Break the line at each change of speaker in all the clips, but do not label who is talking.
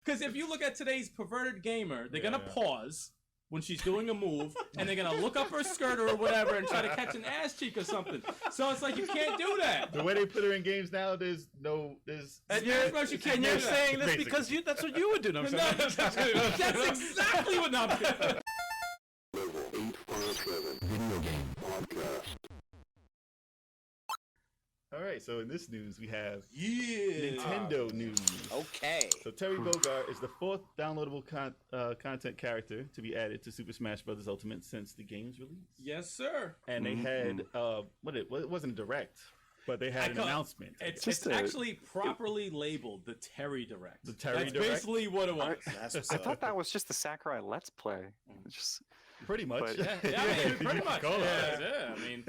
Because if you look at today's perverted gamer, they're gonna pause when she's doing a move, and they're gonna look up her skirt or whatever and try to catch an ass cheek or something. So it's like you can't do that.
The way they put her in games now, there's.
And you're
saying this because that's what you would do. No,
that's exactly what I'm doing.
Level 857 Video Game Podcast.
All right, so in this news, we have Nintendo news.
Okay.
So Terry Bogard is the 4th downloadable content character to be added to Super Smash Bros. Ultimate since the game's release.
Yes, sir.
And they had, it wasn't direct, but they had an announcement.
It's actually properly labeled the Terry Direct.
The Terry
That's
Direct?
basically what it was.
That's
I thought that was just the Sakurai Let's Play. Just
pretty much.
But,
Yeah, I mean, pretty much.
Yeah.
I mean,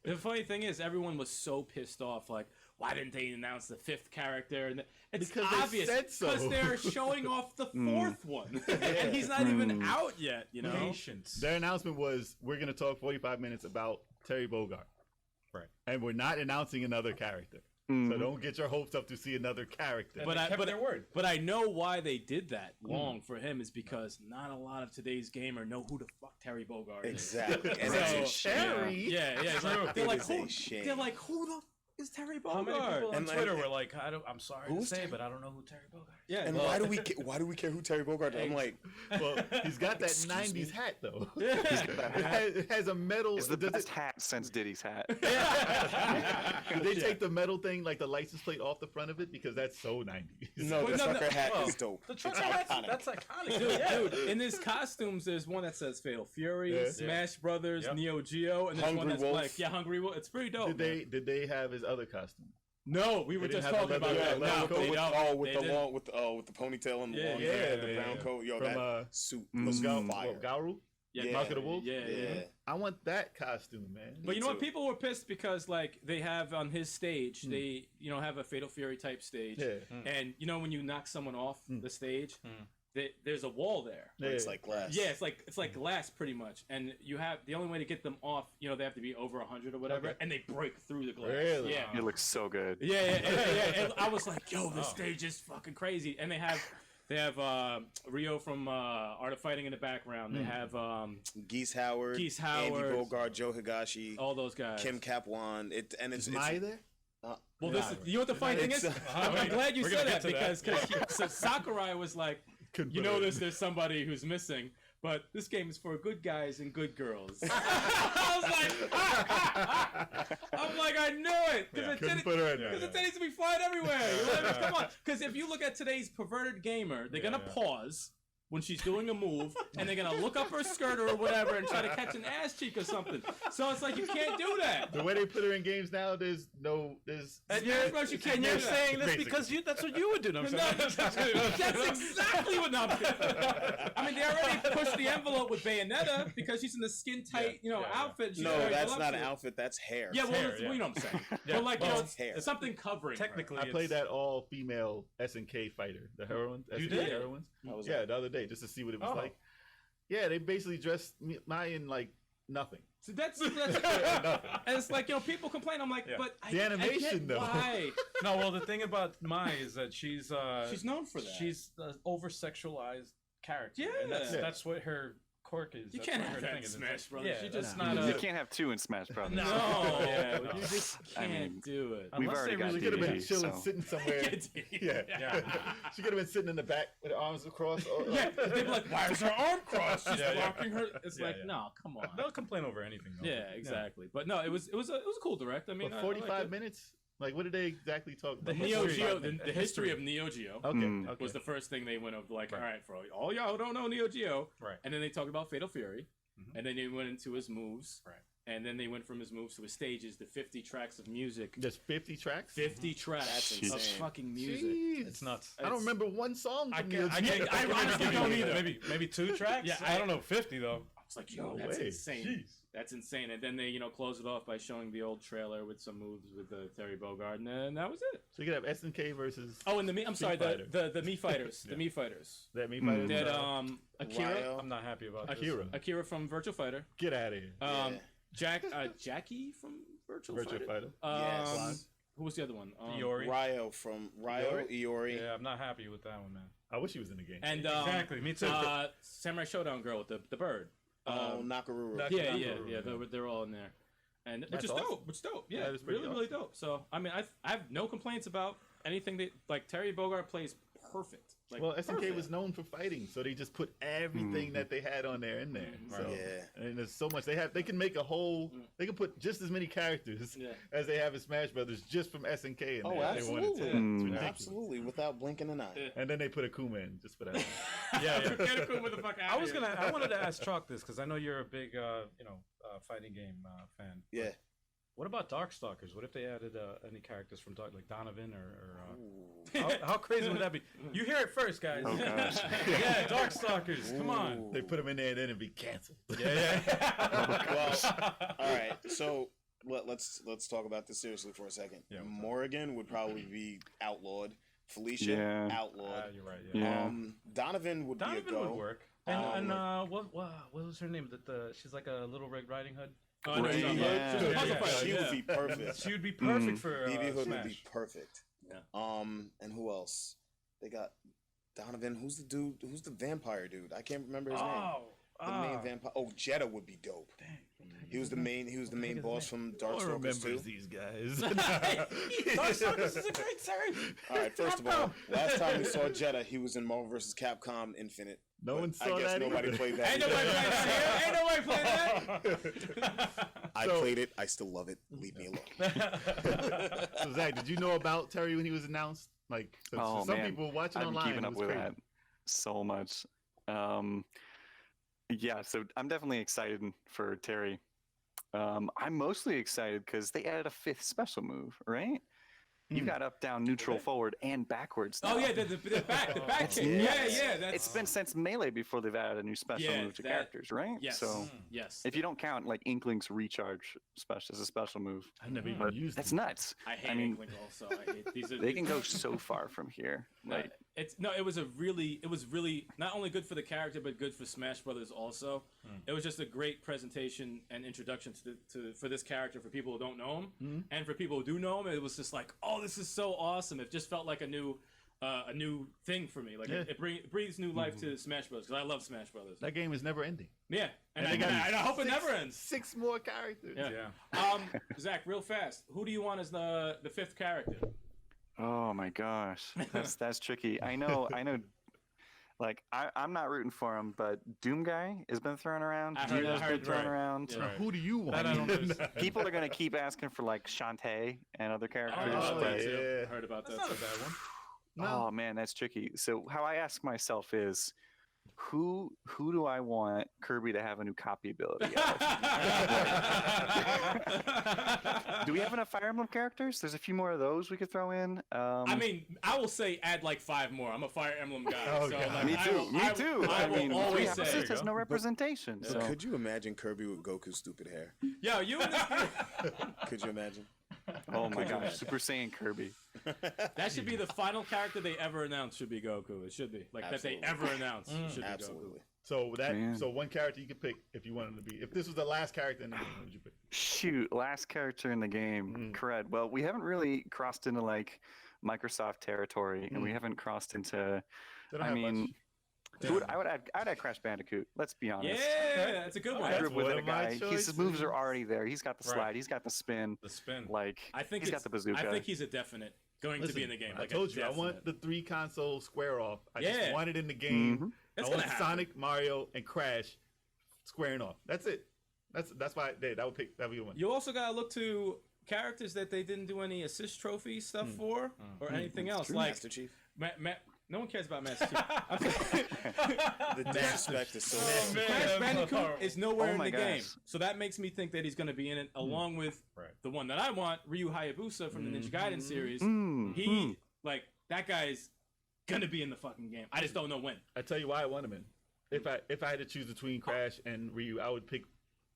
the funny thing is, everyone was so pissed off. Like, why didn't they announce the 5th character? And it's
Because
obvious
they said so.
because they're showing off the 4th one, and he's not even out yet. You know,
patience.
Their announcement was, we're going to talk 45 minutes about Terry Bogard.
Right.
And we're not announcing another character. So don't get your hopes up to see another character.
But
kept their word.
But I know why they did that long for him is because not a lot of today's gamer know who the fuck Terry Bogard is.
Exactly. And
So,
it's a shame.
Terry?
Yeah. It's like,
It is a shame.
they're like, who the f is Terry Bogard?
How many people on
And
Twitter were like, I'm sorry to
Who's
say,
Terry?
but I don't know who Terry Bogard is.
Yeah.
And why do we care who Terry Bogard is? I'm like,
Well, he's got that
Excuse
90s
me?
hat, though.
Yeah.
It has a metal...
It's the
does
best
it-
hat since Diddy's hat.
Did they take the metal thing, like the license plate, off the front of it? Because that's so 90s.
no,
But
the
no,
sucker hat
well,
is dope.
The
It's
trucker
iconic.
that's iconic.
Dude, in his costumes, there's one that says Fatal Fury,
Yeah.
Smash Brothers,
Yep.
Neo Geo, and there's one
Hungry
that's
Wolf.
like, Hungry Wolf. It's pretty dope.
Did they have his other costume?
No, we were
They didn't
just
have
talking
the
about
leather-
that.
leather
No,
coat
they
with,
don't.
with
They
the
didn't.
with the ponytail and the long
Yeah,
hair, the
yeah,
brown
yeah.
coat. Yo,
From,
that suit was fire.
Garu?
Yeah,
Mark of the Wolf?
Yeah.
I want that costume, man.
But you know
Me
what?
too.
People were pissed because like they have on his stage, they have a Fatal Fury type stage,
Yeah.
and when you knock someone off the stage, there's a wall there.
Yeah.
It's like glass.
Yeah, it's like glass pretty much, and you have the only way to get them off. They have to be over 100 or whatever,
Okay.
and they break through the glass.
Really?
Yeah.
It looks so good.
Yeah. And I was like, yo, this stage is fucking crazy, and they have Rio from Art of Fighting in the background. They have
Geese Howard,
Geese
Andy
Howard.
Bogard, Joe Higashi,
all those guys.
Kim Kapwan. It's
Mai there?
Well, you know what the funny thing is? I'm glad you
We're
said
gonna
that
get to
because so Sakurai was like, there's somebody who's missing, but this game is for good guys and good girls. I'm like, I knew it because
Couldn't put her in there.
because it needs to be flying everywhere. You know what I mean? Come on, because if you look at today's perverted gamer, they're gonna pause when she's doing a move, and they're gonna look up her skirt or whatever and try to catch an ass cheek or something. So it's like you can't do that.
The way they put her in games now, there's
And you're saying this
Basically.
because that's what you would do. No,
That's exactly what I'm doing. I mean, they already pushed the envelope with Bayonetta because she's in the skin tight, outfit. She's
no,
very
that's not an
voluptuous.
outfit. That's hair.
Yeah, well,
hair,
you know what I'm saying. But like,
It's hair.
something covering.
Technically,
I played that all-female SNK fighter, the heroines.
You
SNK
did?
heroines.
How was
Yeah,
that?
the other day, just to see what it was
Oh.
like. Yeah, they basically dressed Mai in like nothing.
So that's and it's like people complain. I'm like, but
The
I
animation,
get
though.
why
No, well, the thing about Mai is that she's
known for that.
She's an over-sexualized character.
Yeah.
and that's what her quirk is.
You
That's
can't
what
have
her
that
thing
in
is.
Smash Brothers.
Yeah,
She just
that's
not
a-
a.
You can't have two in Smash Brothers.
No,
Yeah,
you just
I
can't
mean,
do it.
We've
Unless
already
they
got
really could have been
DDG,
chilling,
so-
sitting somewhere. Yeah. She could have been sitting in the back with her arms across.
Yeah, they'd be like, why is her arm crossed? She's
Yeah, yeah.
blocking her. It's
Yeah,
like,
yeah.
no, come on.
They'll complain over anything. Though.
Yeah, exactly. But no, it was a cool direct. I mean,
For
I
45
liked it.
minutes? Like, what did they exactly talk
The
about?
Neo
45
Geo,
minutes.
the history of Neo Geo
Okay.
was the first thing they went over. Like,
Right.
all right, for all y'all who don't know Neo Geo,
Right.
and then they talked about Fatal Fury,
Mhm.
and then they went into his moves,
Right.
and then they went from his moves to his stages, the 50 tracks of music.
There's 50 tracks?
50 tracks
That's
of
insane.
fucking music.
Jeez.
It's nuts.
I don't remember one song from Neo
I
Geo.
honestly don't either.
Maybe 2 tracks.
Yeah,
I don't know. 50 though.
I was like, yo,
No
that's
way.
insane.
Jeez.
That's insane. And then they, close it off by showing the old trailer with some moves with Terry Bogard, and then that was it.
So you could have SNK versus
Oh, and I'm sorry,
Fighter.
the Mii Fighters. The Mii Fighters.
that Me Fighters.
That Akira.
Ryo.
I'm not happy about
Akira.
this.
Akira from Virtual Fighter.
Get out of here.
Jackie from Virtual
Virtual
Fighter.
Fighter.
Yes.
Who was the other one?
Iori.
Ryo from Iori.
Yeah, I'm not happy with that one, man.
I wish he was in the game.
And
Exactly, me too.
Samurai Showdown girl with the bird.
Oh, Nakaruru.
Yeah. They're all in there, and which is
awesome.
dope. Which is dope. Yeah,
That is pretty
really dope. So I mean, I have no complaints about anything that like Terry Bogard plays perfect. Like,
Well, SNK
perfect.
was known for fighting, so they just put everything that they had on there in there. So,
Yeah.
and there's so much they can make a whole. They can put just as many characters as they have in Smash Brothers just from SNK in there.
Oh,
if they wanted to.
absolutely.
It's ridiculous.
Absolutely, without blinking an eye.
Yeah.
And then they put Akuma in just for that.
Get a with the fuck out.
I wanted to ask Chalk this because I know you're a big, fighting game fan.
Yeah.
What about Darkstalkers? What if they added any characters from like Donovan or how crazy would that be? You hear it first, guys.
Oh, gosh.
Yeah, Darkstalkers. Come on.
They put them in there and then it'd be canceled.
Well, all right. So let's talk about this seriously for a second.
Yeah,
Morrigan would probably be outlawed. Felicia outlawed.
You're right.
Yeah.
Donovan would be a go.
would work. And what was her name? She's like a Little Red Riding Hood.
Oh, no,
Right, yeah.
Just a puzzle
Yeah.
fighter,
She would be perfect.
She would be perfect for
BB Hood
Smash.
would be perfect.
Yeah.
And who else? They got Donovan. Who's the dude? Who's the vampire dude? I can't remember his name. The main vampire. Oh, Jeddah would be dope. He was the main boss from
No one
Darkstalkers
remembers
2.
these guys.
Darkstalkers is a great series.
All right, first of all, last time we saw Jeddah, he was in Marvel vs. Capcom Infinite.
No one saw
I guess
that
nobody
either.
played that.
Ain't
either.
nobody played that.
I
So-
played it. I still love it. Leave me alone.
So Zach, did you know about Terry when he was announced? Like, so some people watching
I've been
online,
keeping
it
up
was
with
crazy.
that so much. Yeah, so I'm definitely excited for Terry. I'm mostly excited because they added a 5th special move, right? You got up, down, neutral, forward, and backwards.
Oh
now.
yeah, the back kick.
Nuts.
Yeah. That's,
It's been since Melee before they've added a new special move to characters, right?
Yes.
So
yes.
if you don't count like Inkling's recharge special as a special move,
I never even
but
used
that's
it.
nuts.
I hate
mean,
Inkling also. I hate these.
They can go so far from here. Like,
It was really not only good for the character but good for Smash Brothers also. It was just a great presentation and introduction for this character for people who don't know him, and for people who do know him, it was just like, oh, this is so awesome. It just felt like a new thing for me. Like it breathes new life to Smash Brothers because I love Smash Brothers.
That game is never ending.
Yeah, and
they got
I hope it never ends.
6 more characters.
Yeah. Zach, real fast, who do you want as the 5th character?
oh my gosh, that's tricky. I know. Like I'm not rooting for him, but Doom Guy has been thrown around.
I heard
Dino's
that.
been thrown around.
Yeah.
Now, who do you want?
That I don't know.
People are gonna keep asking for like Shantae and other characters.
I heard about
Oh,
that
but,
too.
yeah.
I heard about
That's
that.
not a bad one.
No.
oh man, that's tricky. So how I ask myself is, who do I want Kirby to have a new copy ability of? Do we have enough Fire Emblem characters? There's a few more of those we could throw in.
I mean, I will say add like 5 more. I'm a Fire Emblem guy.
Oh,
so
God.
like,
me
I
too.
will-
Me
I will-
too.
I will
mean,
always
Three
say.
Houses has no representation.
But
So
could you imagine Kirby with Goku's stupid hair?
Yo, you and this
Could you imagine?
oh my
Could you
gosh,
imagine?
Super Saiyan Kirby.
that should be the final character they ever announce. Should be Goku. It should be like
Absolutely.
that they ever announce. It should be
Absolutely.
So
Man.
so one character you could pick if you wanted to be. If this was the last character in the game, who would you pick?
Shoot, last character in the game. Cred. Well, we haven't really crossed into like Microsoft territory, and we haven't crossed into.
They don't
I
have
mean,
much.
who would, I'd add Crash Bandicoot. Let's be
Yeah,
honest.
that's a good one.
I
That's
grew up with
one
a
of my
guy. His
choices.
moves are already there. He's got the
Right.
slide. He's got the spin.
The spin.
Like
I think
he's got
it's,
the bazooka.
I think he's a definite going to be in the game.
I
Like
told
a
you, I want
definite.
the 3 console square off. I
Yeah.
just want it in the game.
That's
I want
gonna happen.
Sonic, Mario, and Crash squaring off. That's it. That's why that would pick. That would be one.
You also gotta look to characters that they didn't do any assist trophy stuff for, or anything else. Like
Master Chief.
no one cares about Master Chief.
The disrespect is so
Oh, man.
Crash
that's
Bandicoot
horrible.
is nowhere
Oh
in
my
the game,
gosh.
so that makes me think that he's going to be in it along with
Right.
the one that I want, Ryu Hayabusa from the Ninja Gaiden series.
Mm,
He like that guy's gonna be in the fucking game. I just don't know when.
I tell you why I want him in. If I had to choose between Crash and Ryu, I would pick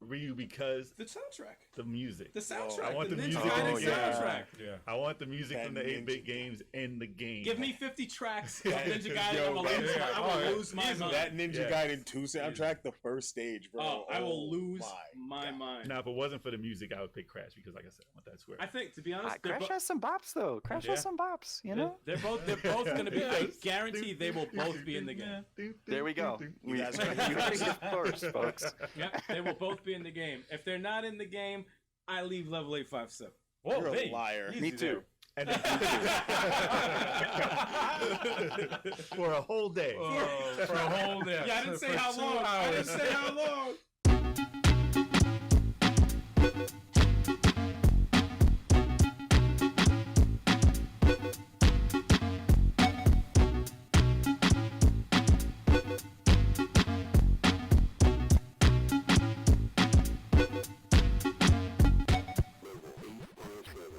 Ryu because
The soundtrack.
the music.
The soundtrack.
I want the
Ninja
music
Gaiden
in the game.
soundtrack.
Yeah.
I want the music
That
from the
Ninja
8-bit games in the game.
Give me 50 tracks of Ninja
Yo,
Gaiden. I will
that-
lose my, I will
yeah.
lose my mind.
That Ninja
Yeah.
Gaiden 2 soundtrack, the first stage, bro.
Oh, I will lose
my
my
God.
mind.
Now, if it wasn't for the music, I would pick Crash because, like I said, I want that square.
I think, to be honest,
Crash has some bops though. Crash
Yeah.
has some bops. You know.
they're both going to be. I
Yes.
guarantee they will both be in the game.
There we go.
You
We
guys
you
ready?
heard it first, folks.
Yep, they will both be in the game. If they're not in the game, I leave level 857.
Whoa,
You're a
hey,
liar.
easy
Me
there.
too.
And then- for a whole day.
For a whole day.
Yeah, I didn't say
For
how
2
long. I didn't
hours.
say how long.